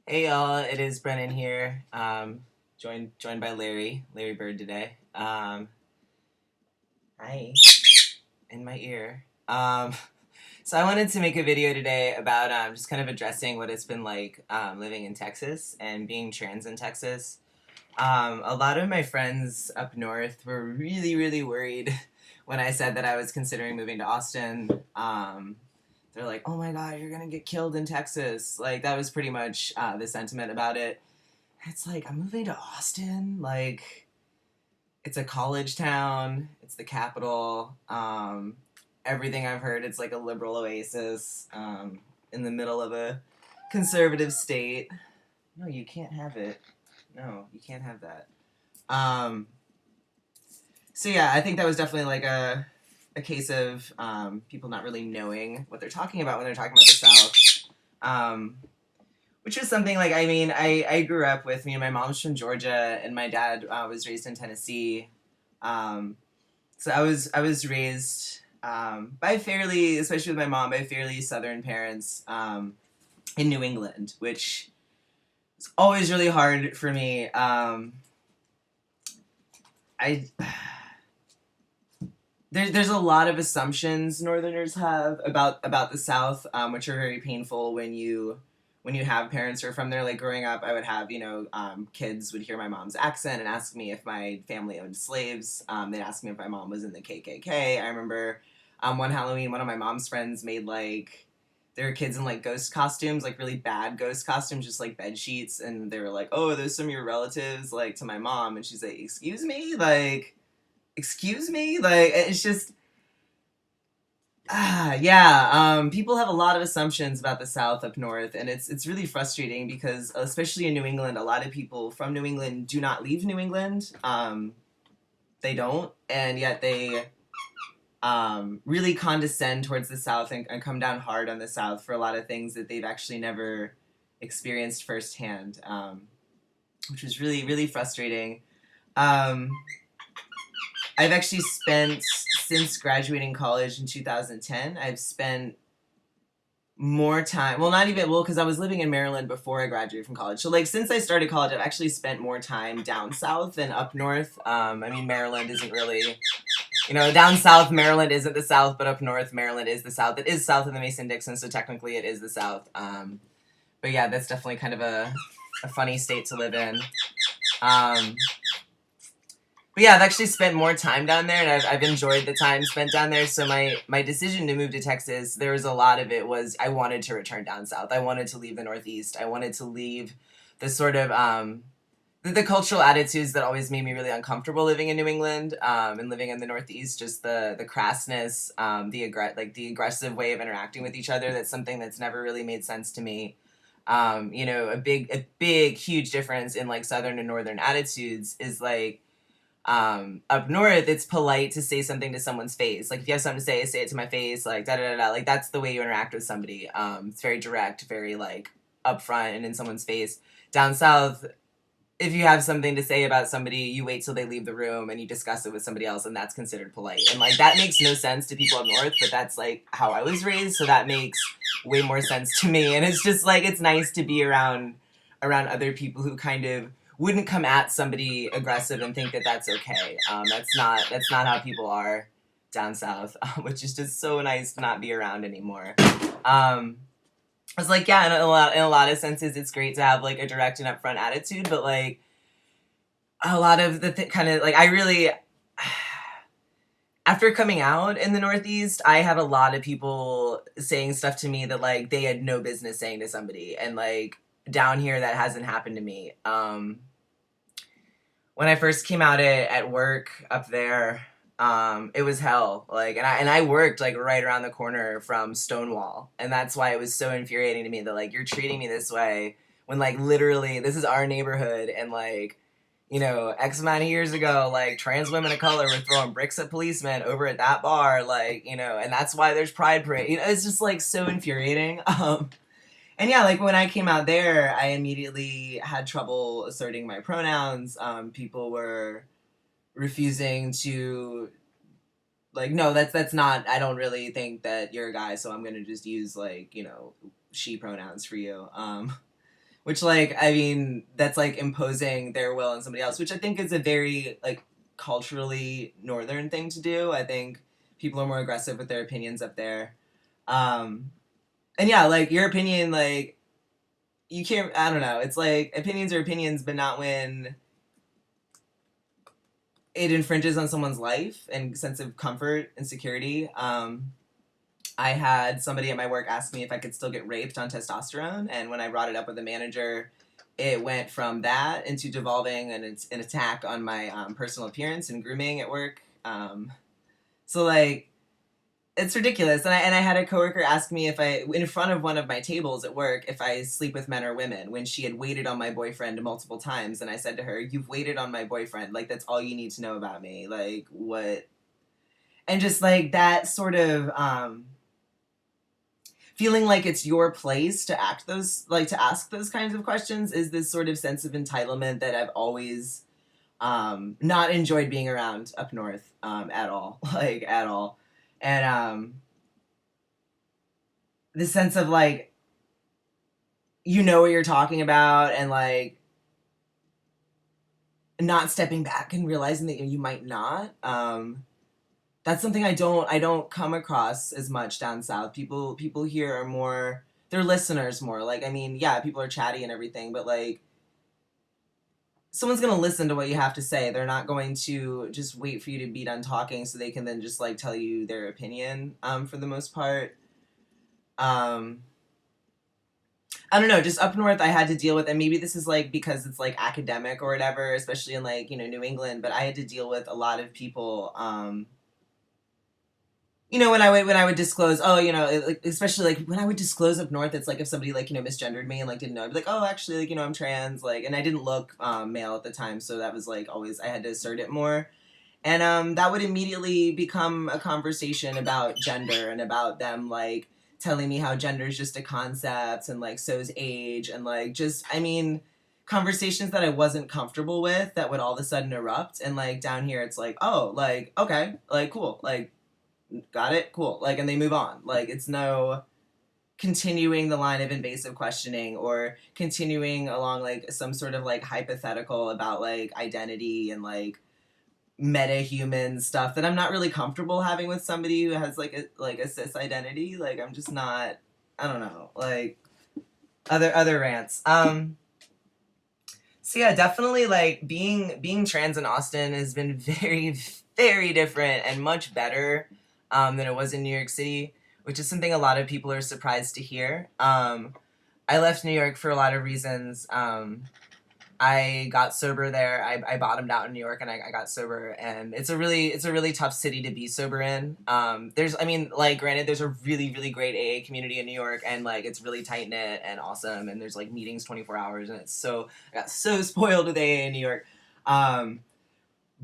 Hey y'all, it is Brennan here. Joined by Larry Bird today. Hi, in my ear. So I wanted to make a video today about just kind of addressing what it's been like living in Texas and being trans in Texas. A lot of my friends up north were really worried when I said that I was considering moving to Austin. They're like, "Oh my God, you're gonna get killed in Texas." Like that was pretty much the sentiment about it. It's like I'm moving to Austin. Like it's a college town. It's the capital. Everything I've heard, it's like a liberal oasis in the middle of a conservative state. No, you can't have it. No, you can't have that. Um, so yeah, I think that was definitely like a case of people not really knowing what they're talking about when they're talking about the South. Um, which is something like I grew up with my mom's from Georgia and my dad was raised in Tennessee. Um, so I was raised by fairly, especially with my mom, by fairly Southern parents in New England, which is always really hard for me. I there's a lot of assumptions Northerners have about the South, which are very painful when you have parents who are from there. Like growing up, I would have kids would hear my mom's accent and ask me if my family owned slaves. They'd ask me if my mom was in the KKK. I remember one Halloween, one of my mom's friends made like there were kids in like ghost costumes, like really bad ghost costumes, just like bed sheets, and they were like, "Oh, are those some of your relatives?" Like to my mom, and she's like, "Excuse me, like." Excuse me, like it's just yeah. People have a lot of assumptions about the South up north, and it's really frustrating because, especially in New England, a lot of people from New England do not leave New England. They don't, and yet they really condescend towards the South and come down hard on the South for a lot of things that they've actually never experienced firsthand, which was really frustrating. Um, I've actually spent, since graduating college in 2010, I've spent more time, well, not even, well, because I was living in Maryland before I graduated from college. So, like, since I started college, I've actually spent more time down south than up north. Maryland isn't really, down south, Maryland isn't the South, but up north, Maryland is the South. It is south of the Mason-Dixon, so technically it is the South. But yeah, that's definitely kind of a funny state to live in. But yeah, I've actually spent more time down there, and I've enjoyed the time spent down there. So my decision to move to Texas, there was a lot of it was I wanted to return down south. I wanted to leave the Northeast. I wanted to leave the sort of the cultural attitudes that always made me really uncomfortable living in New England and living in the Northeast. Just the crassness, the aggressive way of interacting with each other. That's something that's never really made sense to me. A big, huge difference in like Southern and Northern attitudes is like up north, it's polite to say something to someone's face. Like if you have something to say it to my face. Like da da da da. Like that's the way you interact with somebody. It's very direct, very like upfront and in someone's face. Down south, if you have something to say about somebody, you wait till they leave the room and you discuss it with somebody else, and that's considered polite. And like that makes no sense to people up north, but that's like how I was raised, so that makes way more sense to me. And it's just like it's nice to be around other people who kind of wouldn't come at somebody aggressive and think that that's okay. That's not how people are down south, which is just so nice to not be around anymore. I was like, yeah, in a lot of senses, it's great to have like a direct and upfront attitude, but like a lot of the kind of like I really after coming out in the Northeast, I had a lot of people saying stuff to me that like they had no business saying to somebody, and like down here that hasn't happened to me. When I first came out at work up there, it was hell. Like, and I worked like right around the corner from Stonewall, and that's why it was so infuriating to me that like you're treating me this way when like literally this is our neighborhood, and like X amount of years ago, like trans women of color were throwing bricks at policemen over at that bar, like and that's why there's Pride Parade. It's just like so infuriating. And yeah, like when I came out there, I immediately had trouble asserting my pronouns. People were refusing to like, no, that's not. I don't really think that you're a guy, so I'm gonna just use like she pronouns for you. which like I mean that's like imposing their will on somebody else, which I think is a very like culturally northern thing to do. I think people are more aggressive with their opinions up there. Um, and yeah, like your opinion, like you can't. I don't know. It's like opinions are opinions, but not when it infringes on someone's life and sense of comfort and security. I had somebody at my work ask me if I could still get raped on testosterone, and when I brought it up with the manager, it went from that into devolving an attack on my personal appearance and grooming at work. So like it's ridiculous. And I had a coworker ask me if I, in front of one of my tables at work, if I sleep with men or women when she had waited on my boyfriend multiple times. And I said to her, "You've waited on my boyfriend. Like, that's all you need to know about me. Like, what?" And just like that sort of, feeling like it's your place to act those, like to ask those kinds of questions is this sort of sense of entitlement that I've always, not enjoyed being around up north, at all, like at all. And, the sense of like you know what you're talking about and like not stepping back and realizing that you might not. That's something I don't come across as much down south. People here are more, they're listeners more. Like I mean, yeah, people are chatty and everything, but like someone's gonna listen to what you have to say. They're not going to just wait for you to be done talking so they can then just like tell you their opinion. For the most part. Um, I don't know, just up north I had to deal with, and maybe this is like because it's like academic or whatever, especially in like, New England, but I had to deal with a lot of people, when I would disclose, oh, especially like when I would disclose up north, it's like if somebody like, misgendered me and like didn't know, I'd be like, oh, actually, like, I'm trans, like, and I didn't look male at the time, so that was like always I had to assert it more. And that would immediately become a conversation about gender and about them like telling me how gender is just a concept and like so's age and like just I mean conversations that I wasn't comfortable with that would all of a sudden erupt. And like down here it's like, oh, like okay, like cool, like got it, cool, like, and they move on. Like it's no continuing the line of invasive questioning or continuing along like some sort of like hypothetical about like identity and like meta human stuff that I'm not really comfortable having with somebody who has like a cis identity. Like I'm just not. I don't know. Like other rants. So yeah, definitely like being trans in Austin has been very very different and much better than it was in New York City, which is something a lot of people are surprised to hear. I left New York for a lot of reasons. I got sober there. I bottomed out in New York and I got sober, and it's a really tough city to be sober in. I mean, like, granted, there's a really, really great AA community in New York, and like it's really tight knit and awesome, and there's like meetings 24 hours, and I got so spoiled with AA in New York.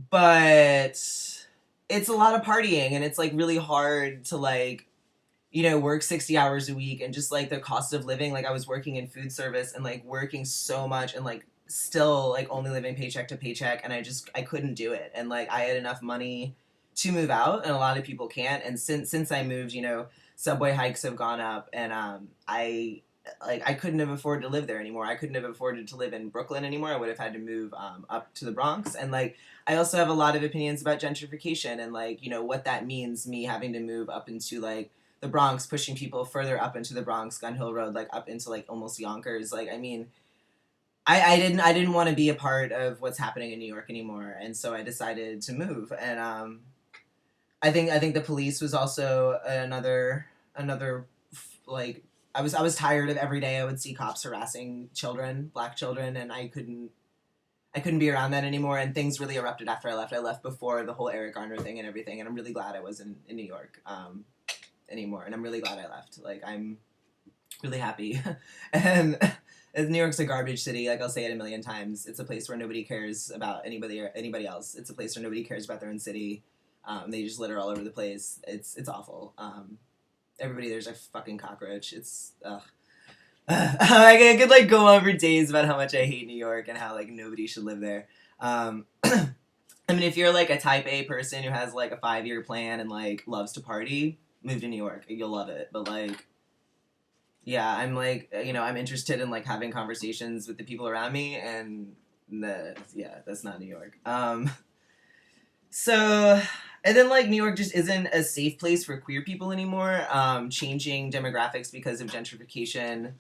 But it's a lot of partying, and it's like really hard to like work 60 hours a week, and just like the cost of living. Like I was working in food service and like working so much and like still like only living paycheck to paycheck, and I couldn't do it. And like I had enough money to move out, and a lot of people can't. And since I moved, subway hikes have gone up, and I couldn't have afforded to live there anymore. I couldn't have afforded to live in Brooklyn anymore. I would have had to move up to the Bronx. And like I also have a lot of opinions about gentrification and like what that means, me having to move up into like the Bronx, pushing people further up into the Bronx, Gun Hill Road, like up into like almost Yonkers. Like I mean, I didn't want to be a part of what's happening in New York anymore, and so I decided to move. And I think the police was also another like I was tired of every day I would see cops harassing children, black children, and I couldn't be around that anymore. And things really erupted after I left. I left before the whole Eric Garner thing and everything, and I'm really glad I wasn't in New York anymore, and I'm really glad I left. Like I'm really happy. And New York's a garbage city. Like I'll say it a million times. It's a place where nobody cares about anybody or anybody else. It's a place where nobody cares about their own city. They just litter all over the place. It's awful. Everybody there's a fucking cockroach. It's ugh. I could like go on for days about how much I hate New York and how like nobody should live there. I mean, if you're like a type A person who has like a 5-year plan and like loves to party, move to New York. You'll love it. But like Yeah, I'm like, I'm interested in like having conversations with the people around me, and yeah, that's not New York. So, and then like New York just isn't a safe place for queer people anymore. Changing demographics because of gentrification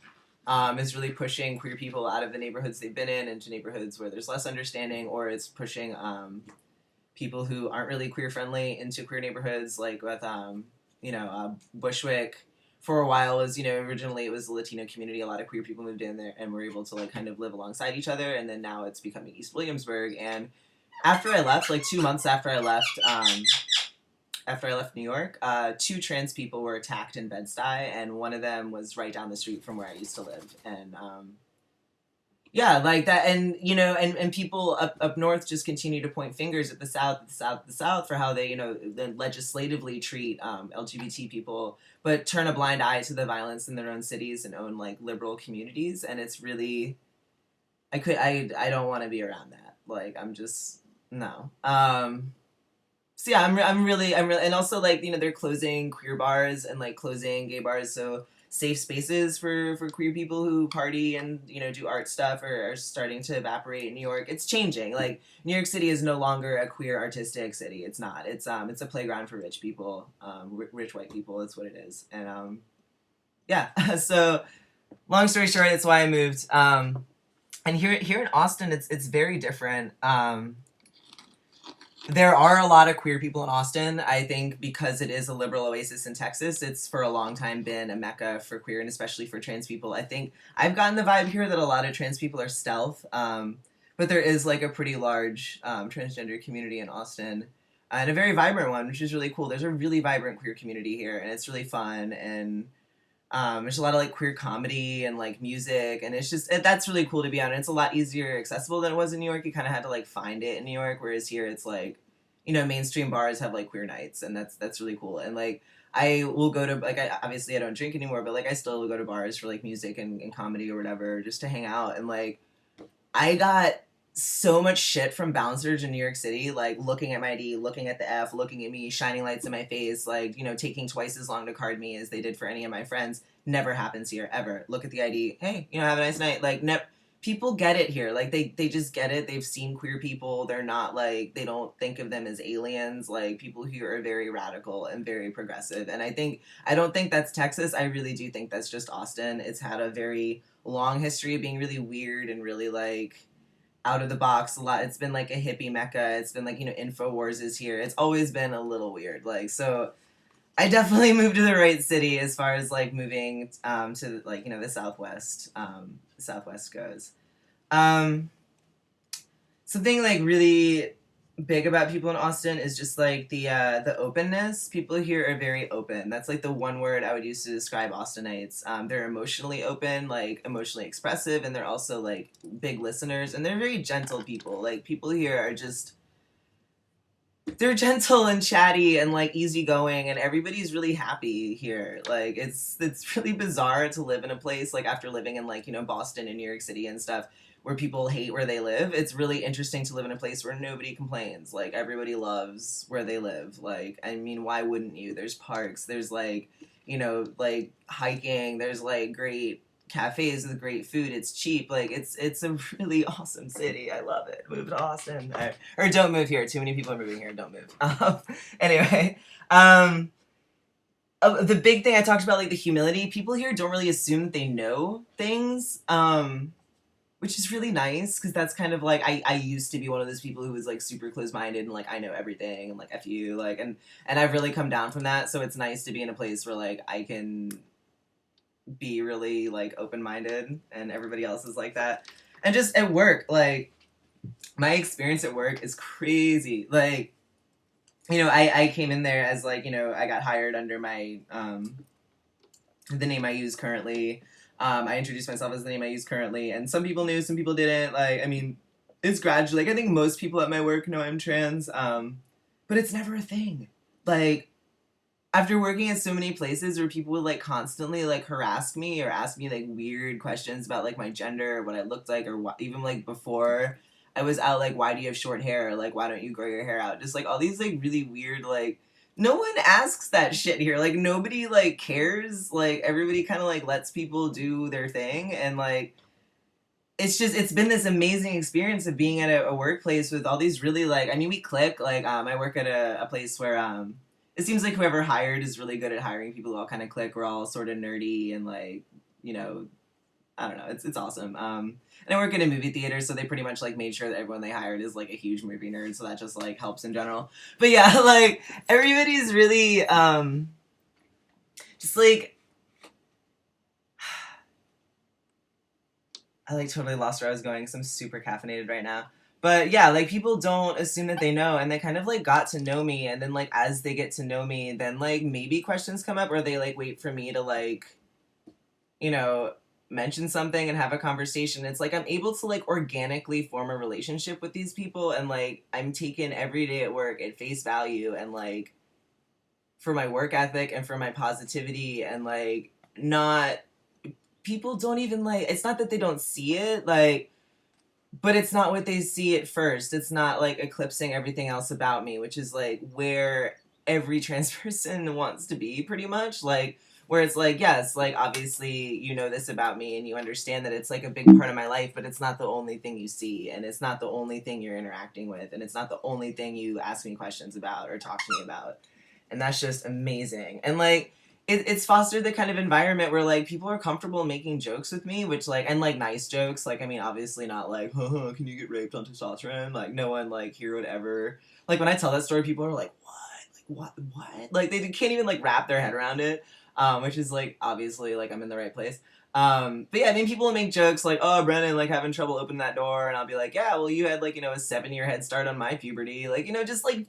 is really pushing queer people out of the neighborhoods they've been in into neighborhoods where there's less understanding, or it's pushing people who aren't really queer friendly into queer neighborhoods, like with Bushwick. For a while was, originally it was the Latino community. A lot of queer people moved in there and were able to like kind of live alongside each other. And then now it's becoming East Williamsburg. And after I left, like 2 months after I left New York, two trans people were attacked in Bed-Stuy, and one of them was right down the street from where I used to live. And yeah, like that, and and people up north just continue to point fingers at the South for how they, legislatively treat LGBT people, but turn a blind eye to the violence in their own cities and own like liberal communities, and it's really, I don't want to be around that. Like I'm just no. So yeah, I'm really, and also like they're closing queer bars and like closing gay bars, so safe spaces for queer people who party and do art stuff are starting to evaporate in New York. It's changing. Like New York City is no longer a queer artistic city. It's not. It's a playground for rich people, rich white people. That's what it is. And yeah. So long story short, that's why I moved. And here in Austin, it's very different. There are a lot of queer people in Austin. I think because it is a liberal oasis in Texas, it's for a long time been a mecca for queer and especially for trans people. I think I've gotten the vibe here that a lot of trans people are stealth, but there is like a pretty large transgender community in Austin, and a very vibrant one, which is really cool. There's a really vibrant queer community here, and it's really fun. And there's a lot of like queer comedy and like music, and that's really cool to be on. And it's a lot easier accessible than it was in New York. You kind of had to like find it in New York, whereas here it's like, mainstream bars have like queer nights, and that's really cool. And like I will go to like obviously I don't drink anymore, but like I still will go to bars for like music and comedy or whatever, just to hang out. And like I got so much shit from bouncers in New York City, like looking at my ID, looking at the F, looking at me, shining lights in my face, like, taking twice as long to card me as they did for any of my friends. Never happens here, ever. Look at the ID. Hey, have a nice night. Like, people get it here. Like, they just get it. They've seen queer people. They're not like, they don't think of them as aliens. Like, people here are very radical and very progressive. And I don't think that's Texas. I really do think that's just Austin. It's had a very long history of being really weird and really like out of the box a lot. It's been like a hippie mecca. It's been like, InfoWars is here. It's always been a little weird. Like, so I definitely moved to the right city as far as like moving to like, the Southwest goes. Um, Something like really big about people in Austin is just like the openness. People here are very open. That's like the one word I would use to describe Austinites. They're emotionally open, like emotionally expressive, and they're also like big listeners, and they're very gentle people. Like people here are just, they're gentle and chatty and like easygoing, and everybody's really happy here. Like it's really bizarre to live in a place like after living in like Boston and New York City and stuff where people hate where they live. It's really interesting to live in a place where nobody complains. Like everybody loves where they live. Like I mean, why wouldn't you? There's parks. There's like like hiking. There's like great cafes with great food. It's cheap. Like it's a really awesome city. I love it. Move to Austin, or don't move here. Too many people are moving here. Don't move. Anyway, the big thing I talked about, like the humility. People here don't really assume that they know things. Which is really nice because that's kind of like I used to be one of those people who was like super close minded and like I know everything and like F you, like and I've really come down from that. So it's nice to be in a place where like I can be really like open minded and everybody else is like that. And just at work, like my experience at work is crazy. Like, I came in there as like, I got hired under my the name I use currently. I introduced myself as the name I use currently, and some people knew, some people didn't. Like, I mean, it's gradual. Like, I think most people at my work know I'm trans, but it's never a thing. Like, after working at so many places where people would like constantly like harass me or ask me like weird questions about like my gender or what I looked like, or even like before I was out, like, why do you have short hair? Or, like, why don't you grow your hair out? Just like all these like really weird like no one asks that shit here. Like nobody like cares. Like everybody kind of like lets people do their thing, and like it's been this amazing experience of being at a workplace with all these really like, I mean, we click. Like I work at a place where it seems like whoever hired is really good at hiring people who all kind of click. We're all sort of nerdy and like, you know, I don't know. It's awesome. And I work in a movie theater, so they pretty much like made sure that everyone they hired is like a huge movie nerd, so that just like helps in general. But yeah, like everybody's really just like, I like totally lost where I was going because I'm super caffeinated right now. But yeah, like people don't assume that they know, and they kind of like got to know me, and then like as they get to know me, then like maybe questions come up, or they like wait for me to like, you know, mention something and have a conversation. It's like I'm able to like organically form a relationship with these people, and like I'm taken every day at work at face value, and like for my work ethic and for my positivity, and like not, people don't even like, it's not that they don't see it, like, but it's not what they see at first. It's not like eclipsing everything else about me, which is like where every trans person wants to be pretty much. Like where it's like, yes, like obviously you know this about me and you understand that it's like a big part of my life, but it's not the only thing you see, and it's not the only thing you're interacting with, and it's not the only thing you ask me questions about or talk to me about. And that's just amazing. And like it's fostered the kind of environment where like people are comfortable making jokes with me, which like, and like nice jokes. Like I mean, obviously not like, haha, can you get raped on testosterone? Like no one like here would ever, like when I tell that story, people are like, what? Like they can't even like wrap their head around it. Which is like obviously like I'm in the right place. But yeah, I mean, people will make jokes like, "Oh, Brennan, like having trouble opening that door," and I'll be like, "Yeah, well, you had like, you know, a 7 year head start on my puberty," like, you know, just like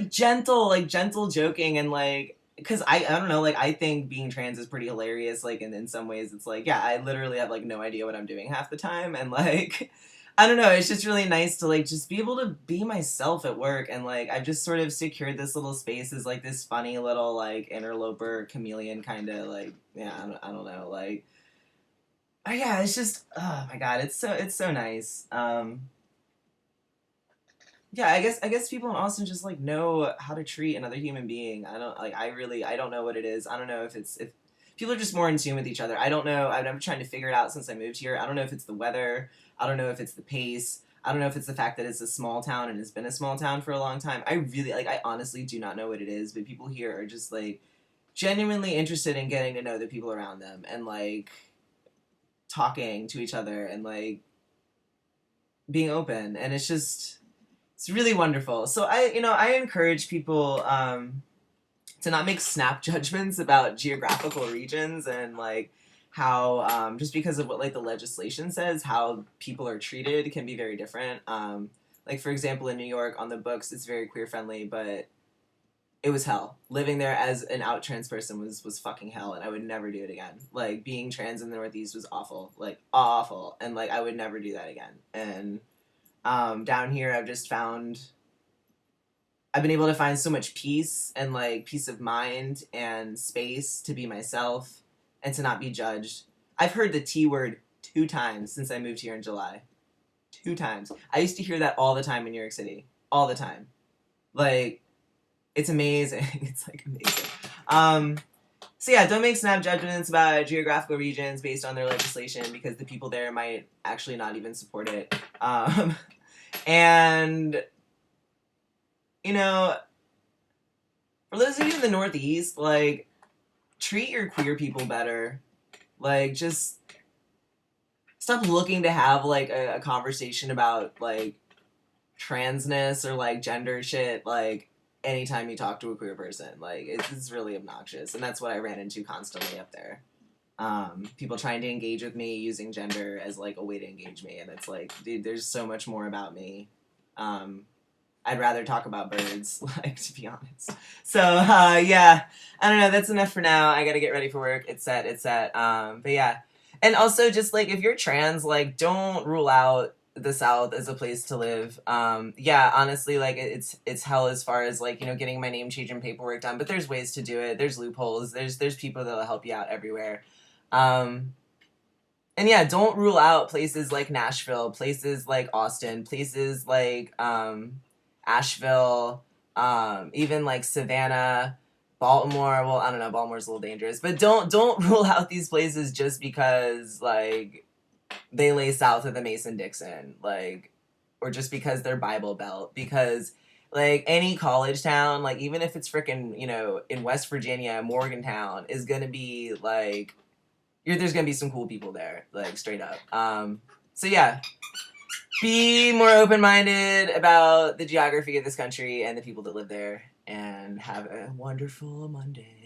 gentle joking, and like because I don't know, like I think being trans is pretty hilarious, like, and in some ways it's like, yeah, I literally have like no idea what I'm doing half the time, and like I don't know, it's just really nice to like just be able to be myself at work, and like I've just sort of secured this little space as like this funny little like interloper chameleon kind of like, yeah, I don't know, like oh yeah, it's just, oh my god, it's so nice. Yeah, I guess people in Austin just like know how to treat another human being. I don't like, I don't know what it is. I don't know if it's, if people are just more in tune with each other. I don't know. I'm trying to figure it out since I moved here. I don't know if it's the weather. I don't know if it's the pace. I don't know if it's the fact that it's a small town and it's been a small town for a long time. I really like, I honestly do not know what it is, but people here are just like genuinely interested in getting to know the people around them, and like talking to each other, and like being open, and it's really wonderful. So I encourage people to not make snap judgments about geographical regions, and like how just because of what like the legislation says, how people are treated can be very different. Like for example, in New York, on the books, it's very queer friendly, but it was hell. Living there as an out trans person was fucking hell, and I would never do it again. Like being trans in the Northeast was awful, like awful, and like I would never do that again. And down here, I've been able to find so much peace, and like peace of mind and space to be myself and to not be judged. I've heard the T word 2 times since I moved here in July. 2 times. I used to hear that all the time in New York City. All the time. Like, it's amazing. It's like amazing. Um, so yeah, don't make snap judgments about geographical regions based on their legislation, because the people there might actually not even support it. And you know, for those of you in the Northeast, like, treat your queer people better. Like, just stop looking to have like a conversation about like transness or like gender shit like anytime you talk to a queer person. Like, it's really obnoxious, and that's what I ran into constantly up there. People trying to engage with me using gender as like a way to engage me, and it's like, dude, there's so much more about me. Um, I'd rather talk about birds, like, to be honest. So, yeah, I don't know. That's enough for now. I gotta get ready for work. It's set. But yeah. And also, just, like, if you're trans, like, don't rule out the South as a place to live. Yeah, honestly, like, it's hell as far as, like, you know, getting my name change and paperwork done. But there's ways to do it. There's loopholes. There's people that'll help you out everywhere. Um, and yeah, don't rule out places like Nashville, places like Austin, places like, Asheville, Even like Savannah, Baltimore. Well, I don't know. Baltimore's a little dangerous, but don't rule out these places just because like they lay south of the Mason-Dixon, like, or just because they're Bible Belt. Because like any college town, like even if it's freaking in West Virginia, Morgantown is gonna be like there's gonna be some cool people there, like straight up. So yeah, be more open-minded about the geography of this country and the people that live there, and have a wonderful Monday.